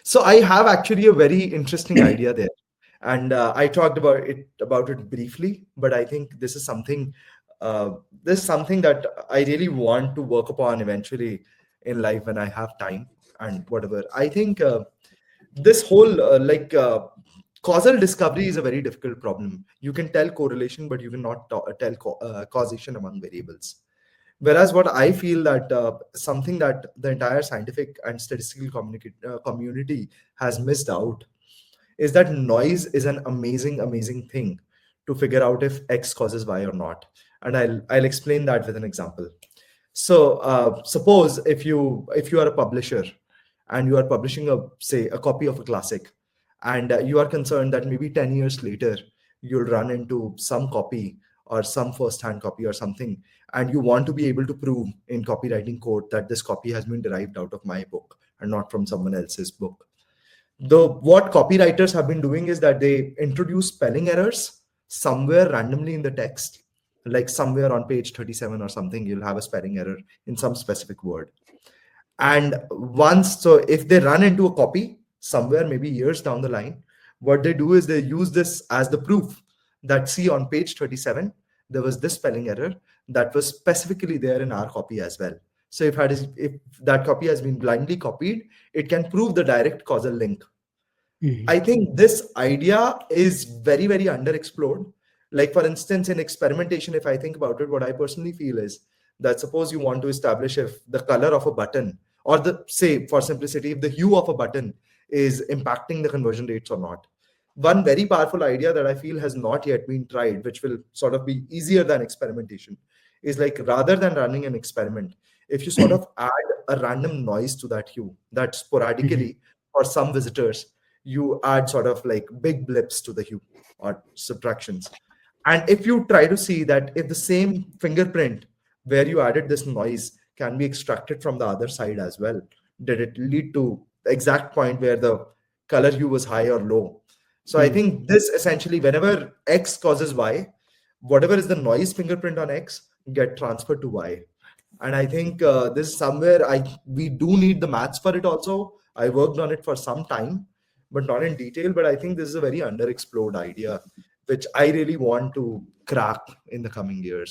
So I have actually a very interesting idea there, and I talked about it briefly. But I think uh, this is something that I really want to work upon eventually in life when I have time and whatever. I think this whole causal discovery is a very difficult problem. You can tell correlation, but you cannot tell causation among variables. Whereas what I feel that something that the entire scientific and statistical community has missed out is that noise is an amazing, amazing thing to figure out if X causes Y or not. And I'll explain that with an example. So suppose if you are a publisher and you are publishing a copy of a classic, and you are concerned that maybe 10 years later you'll run into some copy or some first hand copy or something, and you want to be able to prove in copywriting code that this copy has been derived out of my book and not from someone else's book. The what copywriters have been doing is that they introduce spelling errors somewhere randomly in the text, like somewhere on page 37 or something you'll have a spelling error in some specific word. And once, so if they run into a copy somewhere maybe years down the line, what they do is they use this as the proof that, see, on page 37 there was this spelling error that was specifically there in our copy as well. So if that copy has been blindly copied, it can prove the direct causal link. Mhm. I think this idea is very, very underexplored. Like, for instance, in experimentation, if I think about it, what I personally feel is that suppose you want to establish if the color of a button, or the, say, for simplicity, if the hue of a button is impacting the conversion rates or not. One very powerful idea that I feel has not yet been tried, which will sort of be easier than experimentation, is like, rather than running an experiment, if you sort of add a random noise to that hue, that Mhm. sporadically for some visitors you add sort of like big blips to the hue or subtractions. And if you try to see that if the same fingerprint where you added this noise can be extracted from the other side as well, did it lead to the exact point where the color hue was high or low? So I Mhm. think this essentially, whenever X causes Y, whatever is the noise fingerprint on X get transferred to Y. And I think this is somewhere I we do need the maths for it also. I worked on it for some time, but not in detail. But I think this is a very underexplored idea, which I really want to crack in the coming years.